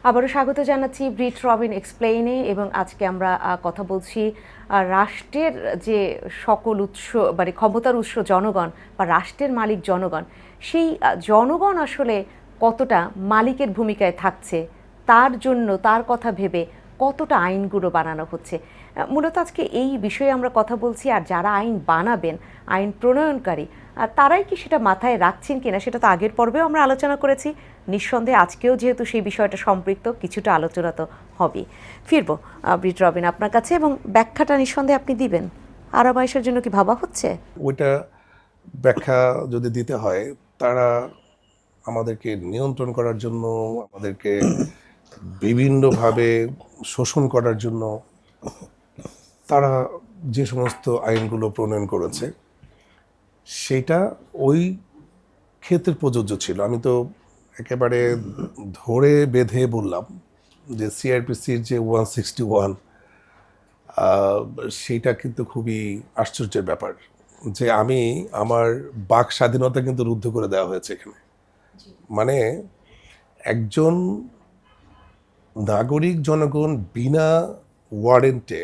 আবারও স্বাগত জানাচ্ছি ব্রিট রবিন এক্সপ্লেইনে এবং আজকে আমরা কথা বলছি রাষ্ট্রের যে সকল উৎস মানে ক্ষমতার উৎস জনগণ বা রাষ্ট্রের মালিক জনগণ, সেই জনগণ আসলে কতটা মালিকের ভূমিকায় থাকছে, তার জন্য তার কথা ভেবে কতটা আইনগুলো বানানো হচ্ছে। মূলত আজকে এই বিষয়ে আমরা কথা বলছি। আর যারা আইন বানাবেন, আইন প্রণয়নকারী, তারাই কি সেটা মাথায় রাখছেন কিনা সেটা তো আগের পর্বেও আমরা আলোচনা করেছি। নিঃসন্দেহে আজকেও যেহেতু সেই বিষয়টা সম্পৃক্ত, কিছুটা আলোচনা তো হবেই। ফিরব ব্রিট রবিন আপনার কাছে, এবং ব্যাখ্যাটা নিঃসন্দেহে আপনি দিবেন। আরব আয়েশের জন্য কি ভাবা হচ্ছে? ওইটা ব্যাখ্যা যদি দিতে হয়, তারা আমাদেরকে নিয়ন্ত্রণ করার জন্য, আমাদেরকে বিভিন্নভাবে শোষণ করার জন্য তারা যে সমস্ত আইনগুলো প্রণয়ন করেছে, সেটা ওই ক্ষেত্রে প্রযোজ্য ছিল। আমি তো একেবারে ধরে বেঁধে বললাম যে সিআরপিসির যে 161, সেইটা কিন্তু খুবই আশ্চর্যের ব্যাপার যে আমি আমার বাক স্বাধীনতা কিন্তু রুদ্ধ করে দেওয়া হয়েছে এখানে। মানে একজন নাগরিক জনগণ বিনা ওয়ারেন্টে,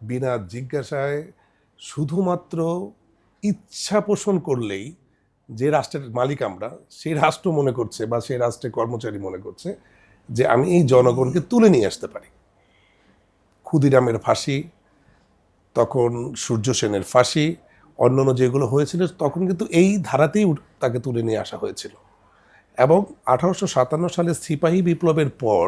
বিনা জিজ্ঞাসায়, শুধুমাত্র ইচ্ছা পোষণ করলেই যে রাষ্ট্রের মালিক আমরা, সেই রাষ্ট্র মনে করছে বা সেই রাষ্ট্রের কর্মচারী মনে করছে যে আমি এই জনগণকে তুলে নিয়ে আসতে পারি। ক্ষুদিরামের ফাঁসি, তখন সূর্য সেনের ফাঁসি, অন্যান্য যেগুলো হয়েছিল, তখন কিন্তু এই ধারাতেই তাকে তুলে নিয়ে আসা হয়েছিল। এবং 1857 সালে সিপাহী বিপ্লবের পর,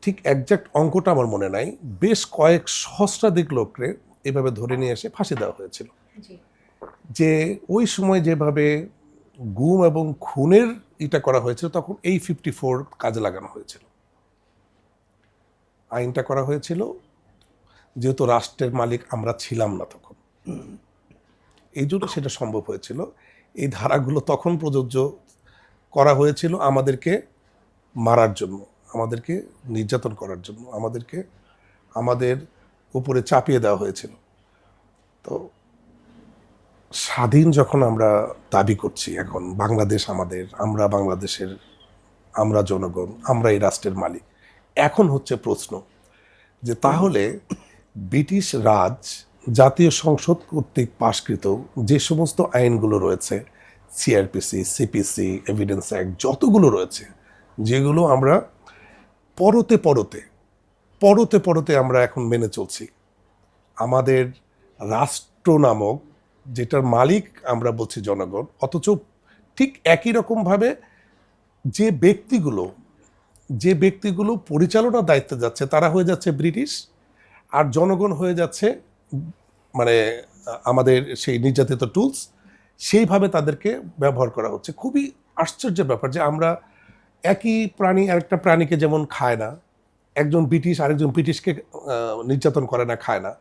ঠিক একজ্যাক্ট অঙ্কটা আমার মনে নাই, বেশ কয়েক সহস্রাধিক লোককে এভাবে ধরে নিয়ে এসে ফাঁসি দেওয়া হয়েছিল। যে ওই সময় যেভাবে গুম এবং খুনের এটা করা হয়েছিল, তখন এই 54 কাজে লাগানো হয়েছিল। আইনটা করা হয়েছিল যেহেতু রাষ্ট্রের মালিক আমরা ছিলাম না তখন, এই জন্য সেটা সম্ভব হয়েছিল। এই ধারাগুলো তখন প্রযোজ্য করা হয়েছিল আমাদেরকে মারার জন্য, আমাদেরকে নির্যাতন করার জন্য, আমাদের উপরে চাপিয়ে দেওয়া হয়েছিল। তো স্বাধীন যখন আমরা দাবি করছি, এখন বাংলাদেশ আমাদের, আমরা বাংলাদেশের, আমরা জনগণ, আমরা এই রাষ্ট্রের মালিক, এখন হচ্ছে প্রশ্ন যে তাহলে ব্রিটিশ রাজ জাতীয় সংসদ কর্তৃক পাশকৃত যে সমস্ত আইনগুলো রয়েছে, সিআরপিসি, সিপিসি, এভিডেন্স অ্যাক্ট, যতগুলো রয়েছে, যেগুলো আমরা পরতে পরতে পরতে পরতে আমরা এখন মেনে চলছি, আমাদের রাষ্ট্র নামক যেটার মালিক আমরা বলছি জনগণ, অথচ ঠিক একই রকমভাবে যে ব্যক্তিগুলো পরিচালনার দায়িত্বে যাচ্ছে, তারা হয়ে যাচ্ছে ব্রিটিশ, আর জনগণ হয়ে যাচ্ছে মানে আমাদের সেই নির্যাতিত টুলস। সেইভাবে তাদেরকে ব্যবহার করা হচ্ছে। খুবই আশ্চর্যের ব্যাপার যে আমরা একই প্রাণী আরেকটা প্রাণীকে যেমন খায় না, একজন ব্রিটিশ আরেকজন ব্রিটিশকে নির্যাতন করে না, খায় না,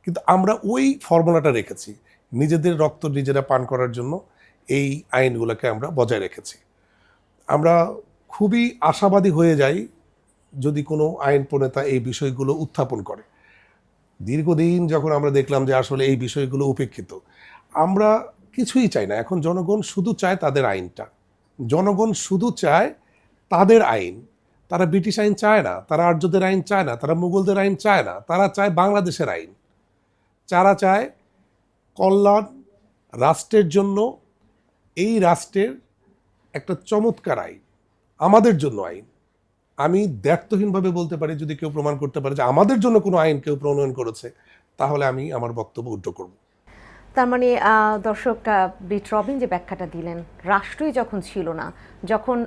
কিন্তু আমরা ওই ফর্মুলাটা রেখেছি নিজেদের রক্ত নিজেরা পান করার জন্য। এই আইনগুলোকে আমরা বজায় রেখেছি। আমরা খুবই আশাবাদী হয়ে যাই যদি কোনো আইন প্রণেতা এই বিষয়গুলো উত্থাপন করে। দীর্ঘদিন যখন আমরা দেখলাম যে আসলে এই বিষয়গুলো উপেক্ষিত, আমরা কিছুই চাই না। এখন জনগণ শুধু চায় তাদের আইনটা, জনগণ শুধু চায় তাদের আইন। তারা ব্রিটিশ আইন চায় না, তারা আর্যদের আইন চায় না, তারা মুঘলদের আইন চায় না, তারা চায় বাংলাদেশের আইন। যারা চায় কল্যাণ রাষ্ট্রের জন্য, এই রাষ্ট্রের একটা চমৎকার আইন, আমাদের জন্য আইন। আমি দ্ব্যর্থহীনভাবে বলতে পারি, যদি কেউ প্রমাণ করতে পারে যে আমাদের জন্য কোনো আইন কেউ প্রণয়ন করেছে, তাহলে আমি আমার বক্তব্য উদ্ধ করব। তার মানে দর্শক, ব্রিট রবিন যে ব্যাখ্যাটা দিলেন, রাষ্ট্রই যখন ছিল না, যখন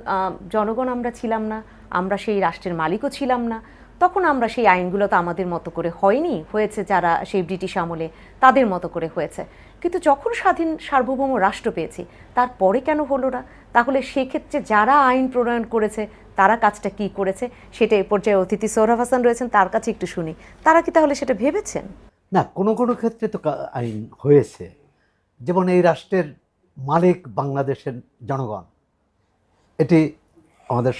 জনগণ আমরা ছিলাম না, আমরা সেই রাষ্ট্রের মালিকও ছিলাম না, তখন আমরা সেই আইনগুলো তো আমাদের মতো করে হয়নি, হয়েছে যারা সেই ব্রিটিশ আমলে তাদের মতো করে হয়েছে। কিন্তু যখন স্বাধীন সার্বভৌম রাষ্ট্র পেয়েছি, তারপরে কেন হলো না? তাহলে সেক্ষেত্রে যারা আইন প্রণয়ন করেছে তারা কাজটা কি করেছে, সেটা এ পর্যায়ে অতিথি সোহরাব হাসান রয়েছেন, তার কাছে একটু শুনি। তারা কি তাহলে সেটা ভেবেছেন? না, কোনো কোনো ক্ষেত্রে তো আইন হয়েছে। যেমন এই রাষ্ট্রের মালিক বাংলাদেশের জনগণ, এটি আমাদের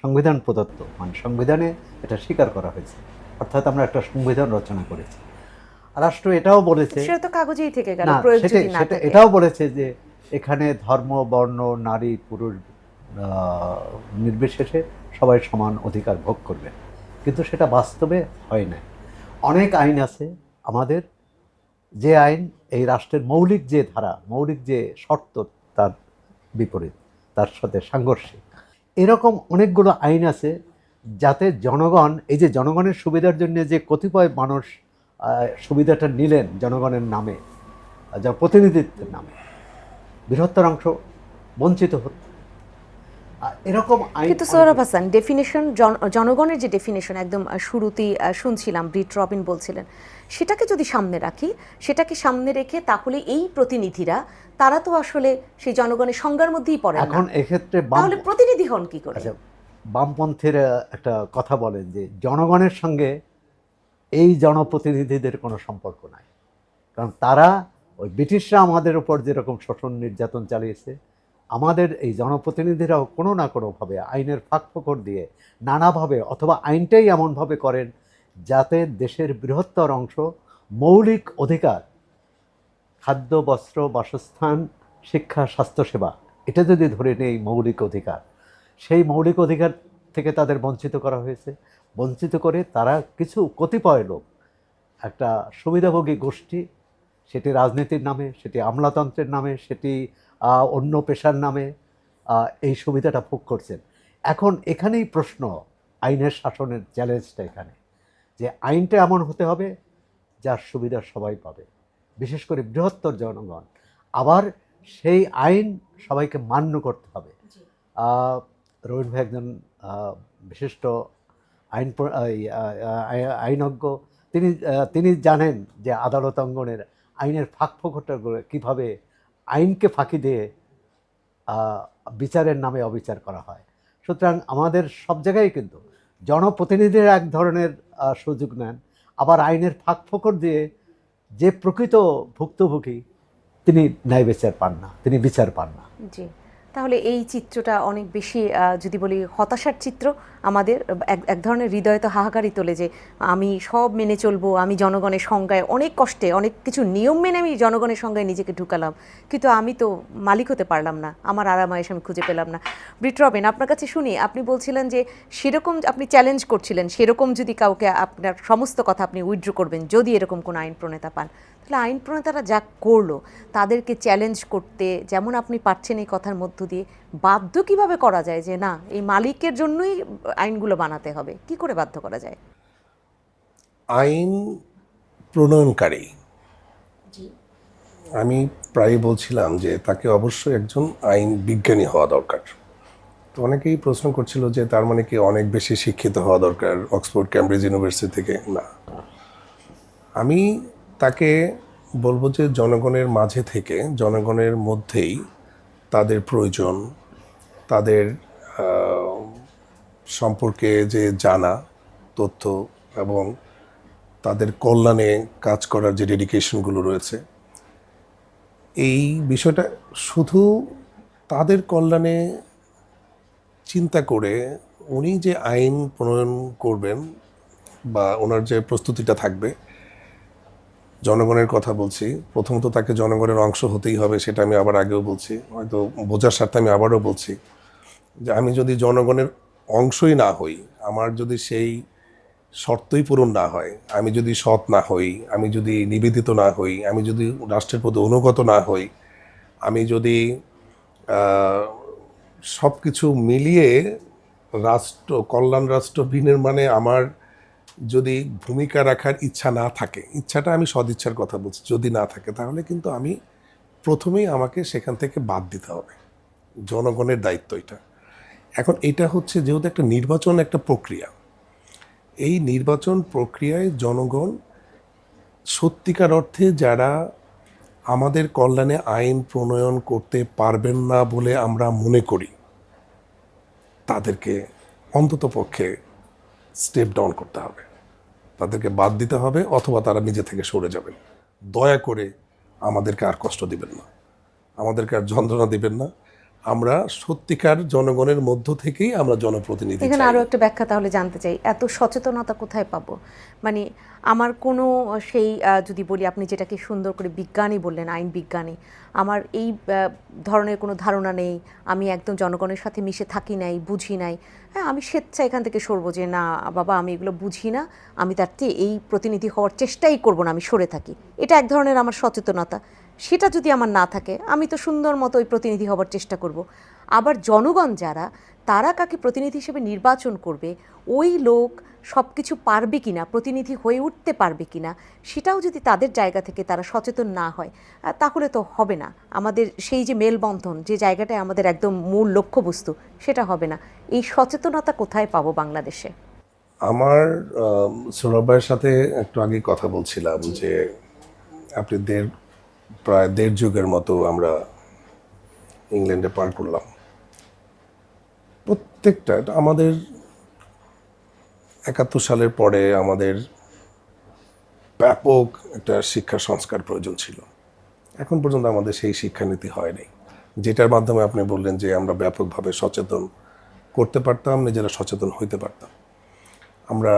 সংবিধান প্রদত্ত, মানে সংবিধানে এটা স্বীকার করা হয়েছে। অর্থাৎ আমরা একটা সংবিধান রচনা করেছি। রাষ্ট্র এটাও বলেছে, সেটা তো কাগজেই থেকে গেল, না প্রয়োগ সেটা যদি না সেটা থাকে। এটাও বলেছে যে এখানে ধর্ম, বর্ণ, নারী, পুরুষ নির্বিশেষে সবাই সমান অধিকার ভোগ করবে, কিন্তু সেটা বাস্তবে হয় না। অনেক আইন আছে আমাদের, যে আইন এই রাষ্ট্রের মৌলিক যে ধারা, মৌলিক যে শর্ত, তার বিপরীত, তার সাথে সাংঘর্ষিক। এরকম অনেকগুলো আইন আছে যাতে জনগণ, এই যে জনগণের সুবিধার জন্য যে কতিপয় মানুষ সুবিধাটা নিলেন জনগণের নামে, যা প্রতিনিধিত্বের নামে, বৃহত্তর অংশ বঞ্চিত হচ্ছে। এরকম আইন কিন্তু সোহরাব হাসান, ডেফিনেশন, জনগণের যে ডেফিনেশন একদম শুরুতেই শুনছিলাম ব্রিট রবিন বলছিলেন, সেটাকে যদি সামনে রাখি, সেটাকে সামনে রেখে তাহলে এই প্রতিনিধিরা, তারা তো আসলে সেই জনগণের সংজ্ঞার মধ্যেই পড়ে না। এখন এক্ষেত্রে তাহলে প্রতিনিধি হন কি করে? আচ্ছা, বামপন্থীর একটা কথা বলেন যে জনগণের সঙ্গে এই জনপ্রতিনিধিদের কোনো সম্পর্ক নাই, কারণ তারা, ওই ব্রিটিশরা আমাদের উপর যেরকম শোষণ নির্যাতন চালিয়েছে, আমাদের এই জনপ্রতিনিধিরাও কোনো না কোনোভাবে আইনের ফাঁকফোকর দিয়ে নানাভাবে, অথবা আইনটাই এমনভাবে করেন যাতে দেশের বৃহত্তর অংশ মৌলিক অধিকার, খাদ্য, বস্ত্র, বাসস্থান, শিক্ষা, স্বাস্থ্যসেবা, এটা যদি ধরে নেই মৌলিক অধিকার, সেই মৌলিক অধিকার থেকে তাদের বঞ্চিত করা হয়েছে। বঞ্চিত করে তারা কিছু কতিপয় লোক, একটা সুবিধাভোগী গোষ্ঠী, সেটি রাজনীতির নামে, সেটি আমলাতন্ত্রের নামে, সেটি অন্য পেশার নামে এই সুবিধাটা ভোগ করছেন। এখন এখানেই প্রশ্ন, আইনের শাসনের চ্যালেঞ্জটা এখানে, যে আইনটা এমন হতে হবে যার সুবিধা সবাই পাবে, বিশেষ করে বৃহত্তর জনগণ। আবার সেই আইন সবাইকে মান্য করতে হবে। রবীন ভাই একজন বিশিষ্ট আইনজ্ঞ, তিনি জানেন যে আদালত অঙ্গনের আইনের ফাঁকফোকরটা কীভাবে আইনকে ফাঁকি দিয়ে বিচারের নামে অবিচার করা হয়। সুতরাং আমাদের সব জায়গায় কিন্তু জনপ্রতিনিধিরা এক ধরনের সুযোগ নেন, আবার আইনের ফাঁকফোকর দিয়ে যে প্রকৃত ভুক্তভোগী তিনি ন্যায় বিচার পান না, তিনি বিচার পান না। জি, তাহলে এই চিত্রটা অনেক বেশি, যদি বলি হতাশার চিত্র, আমাদের এক ধরনের হৃদয়ে তো হাহাকারই তোলে যে আমি সব মেনে চলবো, আমি জনগণের সংজ্ঞায় অনেক কষ্টে অনেক কিছু নিয়ম মেনে আমি জনগণের সংজ্ঞায় নিজেকে ঢুকালাম, কিন্তু আমি তো মালিক হতে পারলাম না, আমার আরামায়েশ আমি খুঁজে পেলাম না। ব্রিট রবিন, আপনার কাছে শুনি, আপনি বলছিলেন যে সেরকম আপনি চ্যালেঞ্জ করছিলেন, সেরকম যদি কাউকে, আপনার সমস্ত কথা আপনি উইথড্র করবেন যদি এরকম কোনো আইন প্রণেতা পান, তাহলে আইন প্রণেতারা যা করলো তাদেরকে চ্যালেঞ্জ করতে যেমন আপনি পারছেন এই কথার মধ্য দিয়ে, বাধ্য কিভাবে করা যায় যে না, এই মালিকের জন্যই আইনগুলো বানাতে হবে, কি করে বাধ্য করা যায়? আইন প্রণয়নকারী, আমি প্রায় বলছিলাম যে তাকে অবশ্যই একজন আইন বিজ্ঞানী হওয়া দরকার। তো অনেকেই প্রশ্ন করছিল যে তার মানে কি অনেক বেশি শিক্ষিত হওয়া দরকার অক্সফোর্ড ক্যামব্রিজ ইউনিভার্সিটি থেকে? না, আমি তাকে বলবো যে জনগণের মাঝে থেকে, জনগণের মধ্যেই তাদের প্রয়োজন, তাদের সম্পর্কে যে জানা তথ্য এবং তাদের কল্যাণে কাজ করার যে ডেডিকেশনগুলো রয়েছে, এই বিষয়টা শুধু তাদের কল্যাণে চিন্তা করে উনি যে আইন প্রণয়ন করবেন বা ওনার যে প্রস্তুতিটা থাকবে, জনগণের কথা বলছি, প্রথমত তাকে জনগণের অংশ হতেই হবে, সেটা আমি আবার আগেও বলছি, হয়তো বোঝার স্বার্থে আমি আবারও বলছি যে আমি যদি জনগণের অংশই না হই, আমার যদি সেই শর্তই পূরণ না হয়, আমি যদি সৎ না হই, আমি যদি নিবেদিত না হই, আমি যদি রাষ্ট্রের প্রতি অনুগত না হই, আমি যদি সব কিছু মিলিয়ে রাষ্ট্র কল্যাণ, রাষ্ট্র বিনির্মাণে আমার যদি ভূমিকা রাখার ইচ্ছা না থাকে, ইচ্ছাটা আমি সদিচ্ছার কথা বলছি, যদি না থাকে, তাহলে কিন্তু আমি প্রথমেই আমাকে সেখান থেকে বাদ দিতে হবে। জনগণের দায়িত্ব এটা। এখন এটা হচ্ছে যেহেতু একটা নির্বাচন, একটা প্রক্রিয়া, এই নির্বাচন প্রক্রিয়ায় জনগণ সত্যিকার অর্থে যারা আমাদের কল্যাণে আইন প্রণয়ন করতে পারবেন না বলে আমরা মনে করি, তাদেরকে অন্তত পক্ষে স্টেপ ডাউন করতে হবে, তাদেরকে বাদ দিতে হবে, অথবা তারা নিজে থেকে সরে যাবেন। দয়া করে আমাদেরকে আর কষ্ট দিবেন না, আমাদেরকে আর যন্ত্রণা দিবেন না, আমরা সত্যিকার জনগণের মধ্য থেকেই আমরা জনপ্রতিনিধি এখানে চাই। আরও একটা ব্যাখ্যা তাহলে জানতে চাই, এত সচেতনতা কোথায় পাবো? মানে আমার কোনো সেই যদি বলি, আপনি যেটাকে সুন্দর করে বিজ্ঞানী বললেন, আইন বিজ্ঞানী, আমার এই ধরনের কোনো ধারণা নেই, আমি একদম জনগণের সাথে মিশে থাকি নাই, বুঝি নাই, হ্যাঁ আমি স্বেচ্ছা এখান থেকে সরবো যে না বাবা আমি এগুলো বুঝি না, আমি তার চেয়ে এই প্রতিনিধি হওয়ার চেষ্টাই করবো না, আমি সরে থাকি, এটা এক ধরনের আমার সচেতনতা। সেটা যদি আমার না থাকে, আমি তো সুন্দর মতো ওই প্রতিনিধি হবার চেষ্টা করব। আবার জনগণ যারা, তারা কাকে প্রতিনিধি হিসেবে নির্বাচন করবে, ওই লোক সব কিছু পারবে কিনা, প্রতিনিধি হয়ে উঠতে পারবে কিনা, সেটাও যদি তাদের জায়গা থেকে তারা সচেতন না হয়, তাহলে তো হবে না। আমাদের সেই যে মেলবন্ধন, যে জায়গাটায় আমাদের একদম মূল লক্ষ্যবস্তু, সেটা হবে না। এই সচেতনতা কোথায় পাবো বাংলাদেশে? আমার সৌরভ ভাইয়ের সাথে একটু আগে কথা বলছিলাম যে আপনি প্রায় দেড় যুগের মতো আমরা ইংল্যান্ডে পার করলাম। প্রত্যেকটা আমাদের 71 সালের পরে আমাদের ব্যাপক একটা শিক্ষা সংস্কার প্রয়োজন ছিল। এখন পর্যন্ত আমাদের সেই শিক্ষানীতি হয়নি, যেটার মাধ্যমে আপনি বললেন যে আমরা ব্যাপকভাবে সচেতন করতে পারতাম, নিজেরা সচেতন হইতে পারতাম, আমরা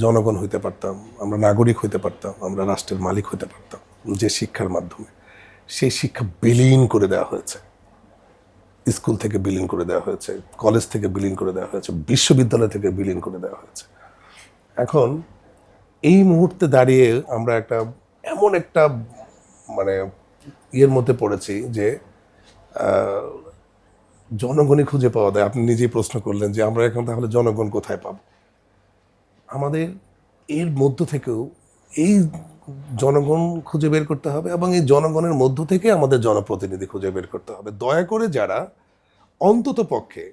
জনগণ হইতে পারতাম, আমরা নাগরিক হইতে পারতাম, আমরা রাষ্ট্রের মালিক হইতে পারতাম। যে শিক্ষার মাধ্যমে, সেই শিক্ষা বিলীন করে দেওয়া হয়েছে। স্কুল থেকে বিলীন করে দেওয়া হয়েছে, কলেজ থেকে বিলীন করে দেওয়া হয়েছে, বিশ্ববিদ্যালয় থেকে বিলীন করে দেওয়া হয়েছে। এখন এই মুহূর্তে দাঁড়িয়ে আমরা এমন একটা মানে ইয়ের মধ্যে পড়েছি যে জনগণই খুঁজে পাওয়া যায়। আপনি নিজেই প্রশ্ন করলেন যে আমরা এখন তাহলে জনগণ কোথায় পাব? আমাদের এর মধ্য থেকেও এই জনগণ খুঁজে বের করতে হবে, এবং এই জনগণের মধ্য থেকে আমাদের জনপ্রতিনিধি খুঁজে বের করতে হবে। দয়া করে যারা অন্তত পক্ষে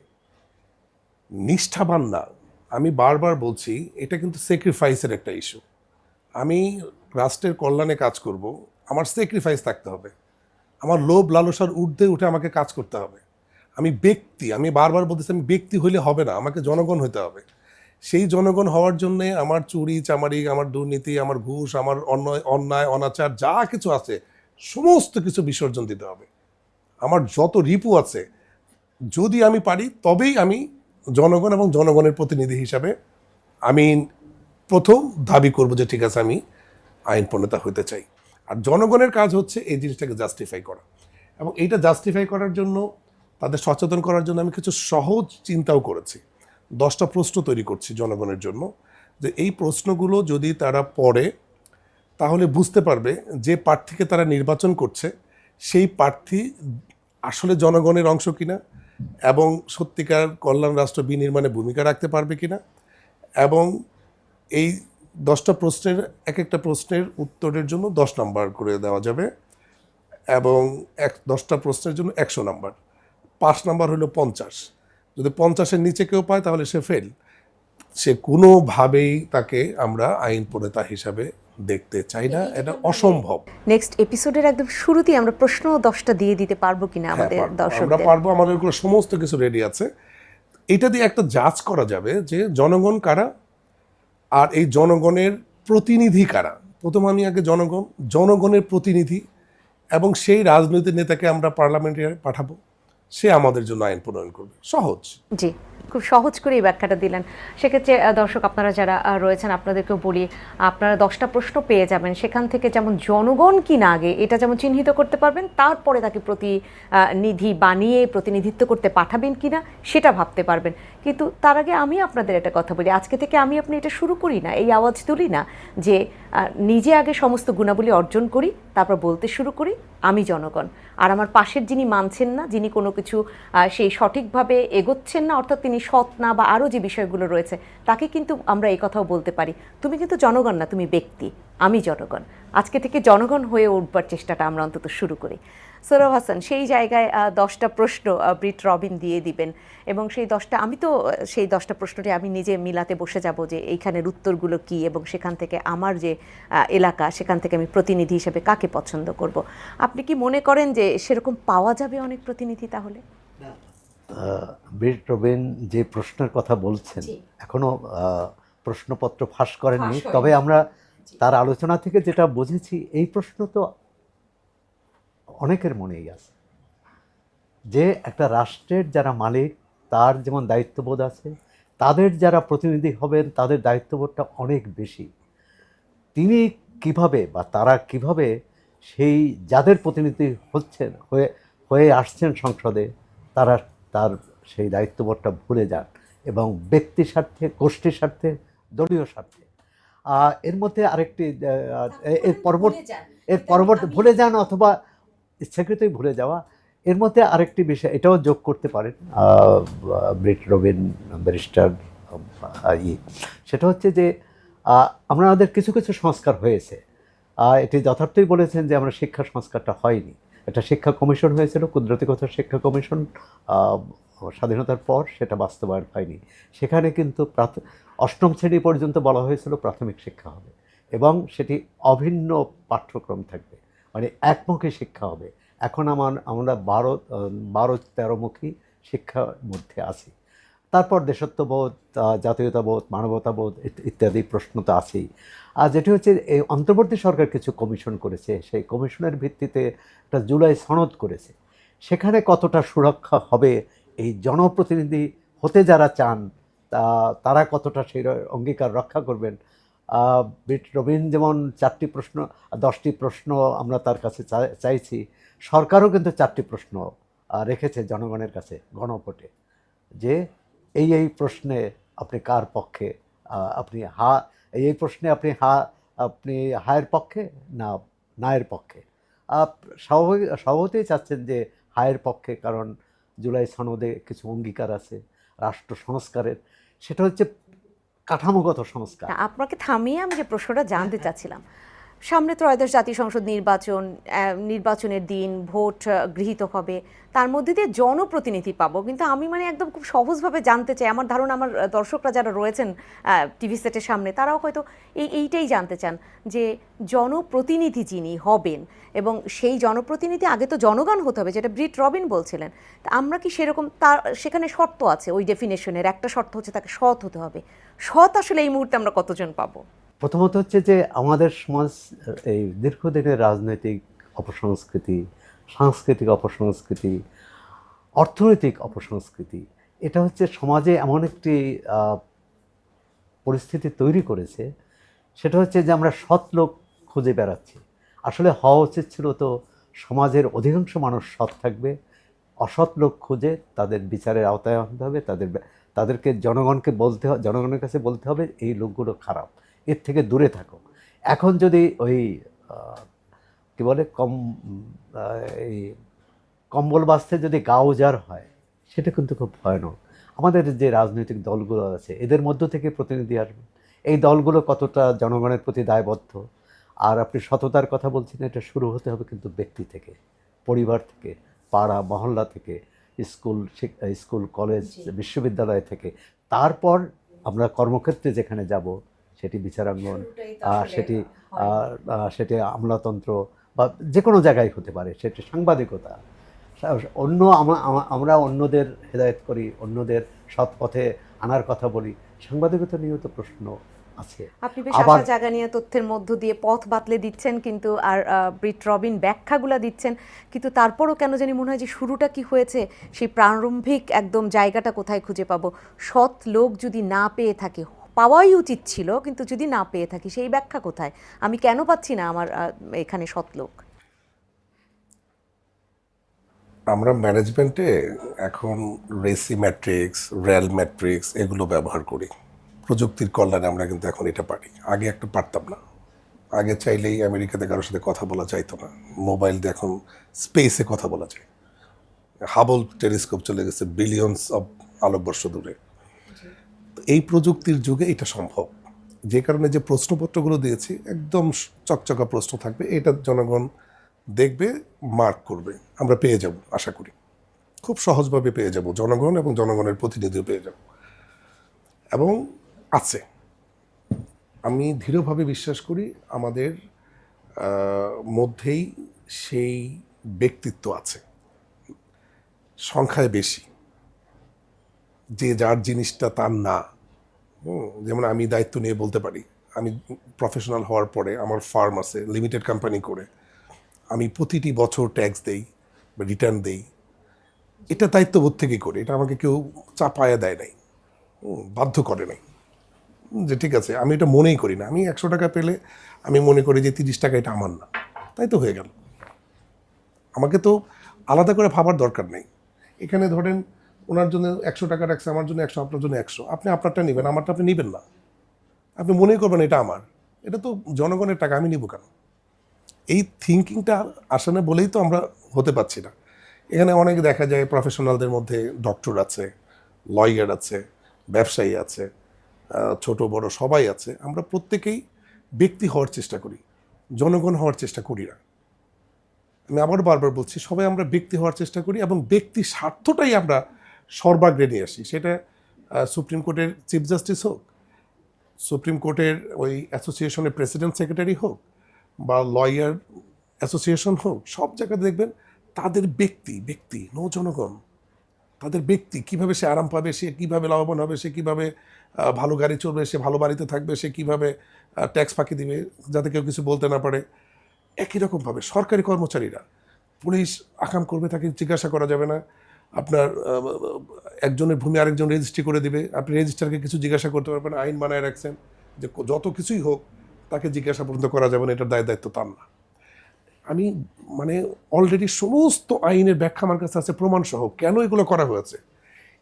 নিষ্ঠাবান না, আমি বারবার বলছি এটা কিন্তু স্যাক্রিফাইসের একটা ইস্যু। আমি রাষ্ট্রের কল্যাণে কাজ করব, আমার স্যাক্রিফাইস থাকতে হবে, আমার লোভ লালসার ঊর্ধ্বে উঠে আমাকে কাজ করতে হবে। আমি বারবার বলতেছি, আমি ব্যক্তি হইলে হবে না, আমাকে জনগণ হইতে হবে। সেই জনগণ হওয়ার জন্যে আমার চুরি চামারি, আমার দুর্নীতি, আমার ঘুষ, আমার অন্যায় অনাচার যা কিছু আছে সমস্ত কিছু বিসর্জন দিতে হবে। আমার যত রিপু আছে, যদি আমি পারি তবেই আমি জনগণ এবং জনগণের প্রতিনিধি হিসাবে আমি প্রথম দাবি করব যে ঠিক আছে আমি আইন প্রণেতা হতে চাই। আর জনগণের কাজ হচ্ছে এই জিনিসটাকে জাস্টিফাই করা, এবং এইটা জাস্টিফাই করার জন্য, তাদের সচেতন করার জন্য আমি কিছু সহজ চিন্তাও করেছি। 10টা প্রশ্ন তৈরি করছি জনগণের জন্য, যে এই প্রশ্নগুলো যদি তারা পড়ে তাহলে বুঝতে পারবে যে প্রার্থীকে তারা নির্বাচন করছে সেই প্রার্থী আসলে জনগণের অংশ কিনা, এবং সত্যিকার কল্যাণ রাষ্ট্র বিনির্মাণে ভূমিকা রাখতে পারবে কিনা। এবং এই 10টা প্রশ্নের একটা প্রশ্নের উত্তরের জন্য 10 নাম্বার করে দেওয়া যাবে, এবং 10টা প্রশ্নের জন্য 100 নাম্বার, 5 নাম্বার হলো 50। যদি 50-এর নিচে কেউ পায় তাহলে সে ফেল। সে কোনোভাবেই তাকে আমরা আইন প্রণেতা হিসাবে দেখতে চাই না, এটা অসম্ভব। নেক্সট এপিসোডের একদম শুরুতেই আমরা প্রশ্ন 10টা দিয়ে দিতে পারবো কিনা আমাদের আমরা দর্শকদের? পারবো, আমাদের ওগুলো সমস্ত কিছু রেডি আছে। এটা দিয়ে একটা জাজ করা যাবে যে জনগণ কারা আর এই জনগণের প্রতিনিধি কারা। প্রথম আমি আগে জনগণের প্রতিনিধি, এবং সেই রাজনৈতিক নেতাকে আমরা পার্লামেন্টে পাঠাবো, সে আমাদের জন্য আইন প্রণয়ন করবে। সহজ। জি, খুব সহজ করে এই ব্যাখ্যাটা দিলেন। সেক্ষেত্রে দর্শক আপনারা যারা রয়েছেন, আপনাদেরকেও বলি, আপনারা 10টা প্রশ্ন পেয়ে যাবেন, সেখান থেকে যেমন জনগণ কি না আগে এটা যেমন চিহ্নিত করতে পারবেন, তারপরে তাকে প্রতিনিধি বানিয়ে প্রতিনিধিত্ব করতে পাঠাবেন কিনা সেটা ভাবতে পারবেন। কিন্তু তার আগে আমি আপনাদের একটা কথা বলি, আজকে থেকে আপনি এটা শুরু করি না, এই আওয়াজ তুলি না যে নিজে আগে সমস্ত গুণাবলী অর্জন করি, তারপর বলতে শুরু করি আমি জনগণ। আর আমার পাশের যিনি মানছেন না, যিনি কোনো কিছু সেই সঠিকভাবে এগোচ্ছেন না, অর্থাৎ তিনি সৎ না বা আরও যে বিষয়গুলো রয়েছে, তাকে কিন্তু আমরা এই কথাও বলতে পারি, তুমি কিন্তু জনগণ না, তুমি ব্যক্তি, আমি জনগণ। আজকে থেকে জনগণ হয়ে উঠবার চেষ্টাটা আমরা অন্তত শুরু করি। সৌরভ হাসান, সেই জায়গায় 10টা প্রশ্ন ব্রিট রবিন দিয়ে দিবেন, এবং সেই 10টা প্রশ্নটি আমি নিজে মিলাতে বসে যাব যে এইখানের উত্তরগুলো কি, এবং সেখান থেকে আমার যে এলাকা সেখান থেকে আমি প্রতিনিধি হিসেবে কাকে পছন্দ করব। আপনি কি মনে করেন যে সেরকম পাওয়া যাবে অনেক প্রতিনিধি তাহলে? ব্রিট রবিন যে প্রশ্নের কথা বলছেন, এখনো প্রশ্নপত্র ফাঁস করেননি, তবে আমরা তার আলোচনা থেকে যেটা বুঝেছি, এই প্রশ্ন তো অনেকের মনেই আছে। যে একটা রাষ্ট্রের যারা মালিক তার যেমন দায়িত্ববোধ আছে, তাদের যারা প্রতিনিধি হবেন তাদের দায়িত্ববোধটা অনেক বেশি। তিনি কিভাবে বা তারা কিভাবে সেই যাদের প্রতিনিধি হচ্ছেন হয়ে হয়ে আসছেন সংসদে, তারা তার সেই দায়িত্ববোধটা ভুলে যান এবং ব্যক্তি স্বার্থে, গোষ্ঠীর স্বার্থে, দলীয় স্বার্থে। এর মধ্যে আরেকটি এর পরবর্তী ভুলে যান অথবা ইচ্ছাকৃতই ভুলে যাওয়া। এর মধ্যে আরেকটি বিষয় এটাও যোগ করতে পারেন ব্রিট রবিন ব্যারিস্টার, সেটা হচ্ছে যে আমাদের কিছু কিছু সংস্কার হয়েছে। এটি যথার্থই বলেছেন যে আমরা শিক্ষা সংস্কারটা হয়নি। একটা শিক্ষা কমিশন হয়েছিল, কুদরতিগত শিক্ষা কমিশন, স্বাধীনতার পর সেটা বাস্তবায়ন হয়নি। সেখানে কিন্তু অষ্টম শ্রেণী পর্যন্ত বলা হয়েছিল প্রাথমিক শিক্ষা হবে এবং সেটি অভিন্ন পাঠ্যক্রম থাকবে, মানে একমুখী শিক্ষা হবে। এখন আমরা 12-13মুখী শিক্ষার মধ্যে আছি। তারপর দেশত্ববোধ, জাতীয়তাবোধ, মানবতাবোধ ইত্যাদি প্রশ্ন তো আছেই। আর যেটি হচ্ছে এই অন্তর্বর্তী সরকার কিছু কমিশন করেছে, সেই কমিশনের ভিত্তিতে একটা জুলাই সনদ করেছে। সেখানে কতটা সুরক্ষা হবে, এই জনপ্রতিনিধি হতে যারা চান তারা কতটা সেই অঙ্গীকার রক্ষা করবেন। ব্রিট রবিন যেমন 4টি প্রশ্ন, 10টি প্রশ্ন আমরা তার কাছে চাইছি, সরকারও কিন্তু 4টি প্রশ্ন রেখেছে জনগণের কাছে গণভোটে, যে এই প্রশ্নে আপনি কার পক্ষে, আপনি এই প্রশ্নে আপনি হায়ের পক্ষে না নায়ের পক্ষে। স্বভাবতই চাচ্ছেন যে হায়ের পক্ষে, কারণ জুলাই সনদে কিছু অঙ্গীকার আছে রাষ্ট্র সংস্কারের, সেটা হচ্ছে কাঠামোগত সংস্কার। আপনাকে থামিয়ে আমি যে প্রশ্নটা জানতে চাচ্ছিলাম, সামনে ত্রয়োদশ জাতীয় সংসদ নির্বাচন, নির্বাচনের দিন ভোট গৃহীত হবে, তার মধ্যে দিয়ে জনপ্রতিনিধি পাবো, কিন্তু আমি মানে একদম খুব সহজভাবে জানতে চাই, আমার ধারণা আমার দর্শকরা যারা রয়েছেন টিভি সেটের সামনে তারাও হয়তো এইটাই জানতে চান যে জনপ্রতিনিধি যিনি হবেন, এবং সেই জনপ্রতিনিধি আগে তো জনগণ হতে হবে, যেটা ব্রিট রবিন বলছিলেন। তা আমরা কি সেরকম, তার সেখানে শর্ত আছে ওই ডেফিনেশনের, একটা শর্ত হচ্ছে তাকে সৎ হতে হবে। সৎ আসলে এই মুহূর্তে আমরা কতজন পাবো? প্রথমত হচ্ছে যে আমাদের সমাজ এই দীর্ঘদিনের রাজনৈতিক অপসংস্কৃতি, সাংস্কৃতিক অপসংস্কৃতি, অর্থনৈতিক অপসংস্কৃতি, এটা হচ্ছে সমাজে এমন একটি পরিস্থিতি তৈরি করেছে, সেটা হচ্ছে যে আমরা সৎ লোক খুঁজে বেড়াচ্ছি। আসলে হওয়া উচিত ছিল তো সমাজের অধিকাংশ মানুষ সৎ থাকবে, অসৎ লোক খুঁজে তাদের বিচারের আওতায় আনতে হবে, তাদেরকে জনগণের কাছে বলতে হবে এই লোকগুলো খারাপ, এর থেকে দূরে থাকো। এখন যদি ওই কি বলে এই কম্বল বাস্তে যদি গা উজাড় হয়, সেটা কিন্তু খুব ভয়ানক। আমাদের যে রাজনৈতিক দলগুলো আছে এদের মধ্য থেকে প্রতিনিধি আসবে, এই দলগুলো কতটা জনগণের প্রতি দায়বদ্ধ। আর আপনি সততার কথা বলছেন, এটা শুরু হতে হবে কিন্তু ব্যক্তি থেকে, পরিবার থেকে, পাড়া মহল্লা থেকে, স্কুল কলেজ বিশ্ববিদ্যালয় থেকে। তারপর আমরা কর্মক্ষেত্রে যেখানে যাব, সেটি বিচারাঙ্গন, সেটি আমলাতন্ত্র বা যে কোনো জায়গায় হতে পারে, সেটি সাংবাদিকতা। আমরা অন্যদের হেদায়েত করি, অন্যদের সৎ পথে আনার কথা বলি, সাংবাদিকতা নিয়েও তো প্রশ্ন আছে। আপনি বেশ আশা জায়গা নিয়ে তথ্যের মধ্য দিয়ে পথ বাতলে দিচ্ছেন, কিন্তু আর ব্রিট রবিন ব্যাখ্যাগুলো দিচ্ছেন, কিন্তু তারপরও কেন জানি মনে হয় যে শুরুটা কি হয়েছে, সেই প্রারম্ভিক একদম জায়গাটা কোথায় খুঁজে পাবো। সৎ লোক যদি না পেয়ে থাকি, পাওয়াই উচিত ছিল, কিন্তু যদি না পেয়ে থাকি সেই ব্যাখ্যা কোথায়? আমি কেন পাচ্ছি না আমার এখানে সৎ লোক? আমরা ম্যানেজমেন্টে এখন রেসি ম্যাট্রিক্স, রেল ম্যাট্রিক্স এগুলো ব্যবহার করি। প্রযুক্তির কল্যাণে আমরা কিন্তু এখন এটা পারি, আগে একটা পারতাম না। আগে চাইলেই আমেরিকাতে কারোর সাথে কথা বলা যাইতো না, মোবাইল দিয়ে এখন স্পেসে কথা বলা যায়। হাবল টেলিস্কোপ চলে গেছে বিলিয়নস অফ আলোকবর্ষ দূরে। এই প্রযুক্তির যুগে এটা সম্ভব, যে কারণে যে প্রশ্নপত্রগুলো দিয়েছি একদম চকচকা প্রশ্ন থাকবে, এটা জনগণ দেখবে, মার্ক করবে, আমরা পেয়ে যাব, আশা করি খুব সহজভাবে পেয়ে যাব, জনগণ এবং জনগণের প্রতিনিধিও পেয়ে যাব। এবং আছে, আমি দৃঢ়ভাবে বিশ্বাস করি আমাদের মধ্যেই সেই ব্যক্তিত্ব আছে, সংখ্যায় বেশি, যে যার জিনিসটা তার না। যেমন আমি দায়িত্ব নিয়ে বলতে পারি, আমি প্রফেশনাল হওয়ার পরে আমার ফার্ম আছে, লিমিটেড কোম্পানি করে আমি প্রতিটি বছর ট্যাক্স দেই বা রিটার্ন দেই, এটা দায়িত্ববোধ থেকেই করি, এটা আমাকে কেউ চাপায়া দেয় নাই, বাধ্য করে নাই যে ঠিক আছে। আমি এটা মনেই করি না, আমি 100 টাকা পেলে আমি মনে করি যে 30 টাকা এটা আমার না, তাই তো হয়ে গেল। আমাকে তো আলাদা করে ভাবার দরকার নেই। এখানে ধরেন ওনার জন্য 100 টাকা রাখছে, আমার জন্য 100, আপনার জন্য 100, আপনি আপনারটা নেবেন, আমারটা আপনি নেবেন না, আপনি মনেই করবেন এটা আমার, এটা তো জনগণের টাকা, আমি নিব কেন? এই থিঙ্কিংটা আসে না বলেই তো আমরা হতে পারছি না। এখানে অনেক দেখা যায় প্রফেশনালদের মধ্যে ডক্টর আছে, লয়ার আছে, ব্যবসায়ী আছে, ছোট বড় সবাই আছে। আমরা প্রত্যেকেই ব্যক্তি হওয়ার চেষ্টা করি, জনগণ হওয়ার চেষ্টা করি না। আমি আবার বারবার বলছি, সবাই আমরা ব্যক্তি হওয়ার চেষ্টা করি এবং ব্যক্তি স্বার্থটাই আমরা সর্বাগ্রে নিয়ে আসি। সেটা সুপ্রিম কোর্টের চিফ জাস্টিস হোক, সুপ্রিম কোর্টের ওই অ্যাসোসিয়েশনের প্রেসিডেন্ট সেক্রেটারি হোক, বা লয়ার অ্যাসোসিয়েশন হোক, সব জায়গায় দেখবেন তাদের ব্যক্তি নো জনগণ। তাদের ব্যক্তি কীভাবে সে আরাম পাবে, সে কীভাবে লাভবান হবে, সে কীভাবে ভালো গাড়ি চলবে, সে ভালো বাড়িতে থাকবে, সে কীভাবে ট্যাক্স ফাঁকি দিবে যাতে কেউ কিছু বলতে না পারে। একই রকমভাবে সরকারি কর্মচারীরা, পুলিশ আকাম করবে তাকে জিজ্ঞাসা করা যাবে না। আপনার একজনের ভূমি আরেকজন রেজিস্ট্রি করে দিবে, আপনি রেজিস্ট্রারকে কিছু জিজ্ঞাসা করতে পারবেন, আইন বানায় রাখছেন যে যত কিছুই হোক তাকে জিজ্ঞাসা পর্যন্ত করা যাবে না, এটার দায়িত্ব তার না। আমি মানে অলরেডি সমস্ত আইনের ব্যাখ্যা আমার কাছে আছে, প্রমাণ সহ কেন এগুলো করা হয়েছে।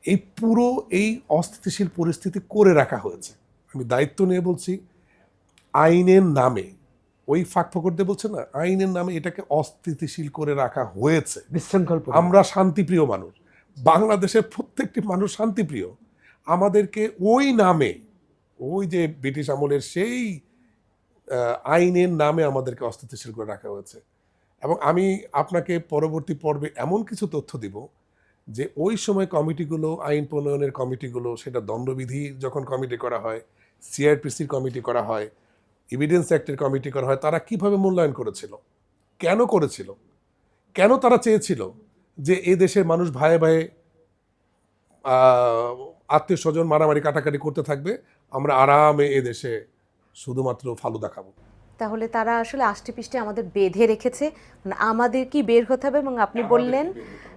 এই পুরো এই অস্থিতিশীল পরিস্থিতি করে রাখা হয়েছে। আমি দায়িত্ব নিয়ে বলছি, আইনের নামে ওই ফাঁক ফকরদের বলছে না, আইনের নামে এটাকে অস্থিতিশীল করে রাখা হয়েছে। বিশৃঙ্খল আমরা শান্তিপ্রিয় মানুষ, বাংলাদেশের প্রত্যেকটি মানুষ শান্তিপ্রিয়। আমাদেরকে ওই নামে, ওই যে ব্রিটিশ আমলের সেই আইনের নামে আমাদেরকে অস্থিতিশীল করে রাখা হয়েছে। এবং আমি আপনাকে পরবর্তী পর্বে এমন কিছু তথ্য দিব যে ওই সময় কমিটিগুলো, আইন প্রণয়নের কমিটিগুলো, সেটা দণ্ডবিধি যখন কমিটি করা হয়, সিআরপিসির কমিটি করা হয়, এভিডেন্স অ্যাক্টের কমিটি করা হয়, তারা কিভাবে মূল্যায়ন করেছিল, কেন করেছিল, কেন তারা চেয়েছিল যে এ দেশের মানুষ ভাইয়ে ভাইয়ে আত্মীয় স্বজন মারামারি কাটাকাটি করতে থাকবে, আমরা আরামে এ দেশে শুধুমাত্র ফালুদা খাবো। তাহলে তারা আসলে আষ্টেপৃষ্ঠে আমাদের বেঁধে রেখেছে, মানে আমাদের কি বের হতে হবে। এবং আপনি বললেন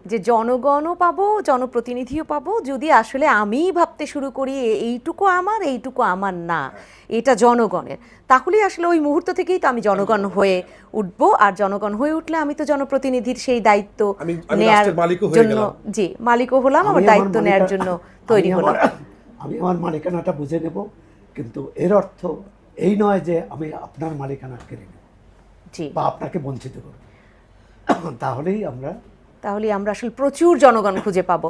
যে জনগণও পাবো, জনপ্রতিনিধিও পাবো, যদি আসলে আমিই ভাবতে শুরু করি এইটুকু আমার, এইটুকু আমার না, এটা জনগণের, তাহলেই আসলে ওই মুহূর্ত থেকেই তো আমি জনগণ হয়ে উঠবো। আর জনগণ হয়ে উঠলে আমি তো জনপ্রতিনিধির সেই দায়িত্ব নেয়ার জন্য, জি, মালিকও হলাম, আমার দায়িত্ব নেয়ার জন্য তৈরি হলাম। আমি আমার মালিকানাটা বুঝে নেব, কিন্তু এর অর্থ এই নয় যে আমি আপনার মালিকানা কেড়ে নেব, জি, বা আপনাকে বঞ্চিত করব। তাহলে আমরা আসলে প্রচুর জনগণ খুঁজে পাবো,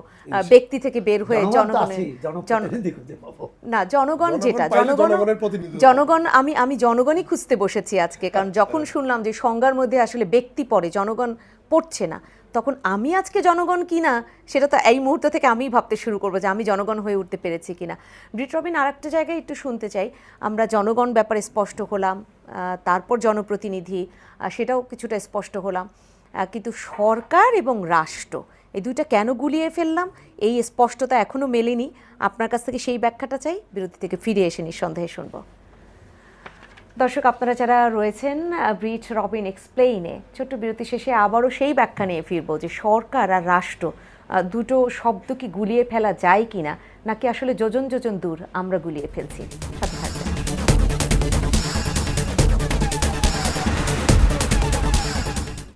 ব্যক্তি থেকে বের হয়ে না, জনগণ যেটা জনগণ আমি জনগণই খুঁজতে বসেছি আজকে। কারণ যখন শুনলাম যে সংজ্ঞার মধ্যে আসলে ব্যক্তি পড়ে, জনগণ পড়ছে না, তখন আমি আজকে জনগণ কিনা সেটা তো এই মুহূর্ত থেকে আমিই ভাবতে শুরু করবো যে আমি জনগণ হয়ে উঠতে পেরেছি কিনা। ব্রিট রবিন, আর একটা জায়গায় একটু শুনতে চাই, আমরা জনগণ ব্যাপারে স্পষ্ট হলাম, তারপর জনপ্রতিনিধি, সেটাও কিছুটা স্পষ্ট হলাম, কিন্তু সরকার এবং রাষ্ট্র এই দুইটা কেন গুলিয়ে ফেললাম, এই স্পষ্টতা এখনও মেলেনি। আপনার কাছ থেকে সেই ব্যাখ্যাটা চাই, বিরতি থেকে ফিরে এসে নিঃসন্দেহে শুনব। দর্শক, আপনারা যারা রয়েছেন ব্রিট রবিন এক্সপ্লেইনে, ছোট্ট বিরতি শেষে আবারও সেই ব্যাখ্যা নিয়ে ফিরবো যে সরকার আর রাষ্ট্র দুটো শব্দ কি গুলিয়ে ফেলা যায় কিনা, নাকি আসলে যোজন যোজন দূর আমরা গুলিয়ে ফেলছি।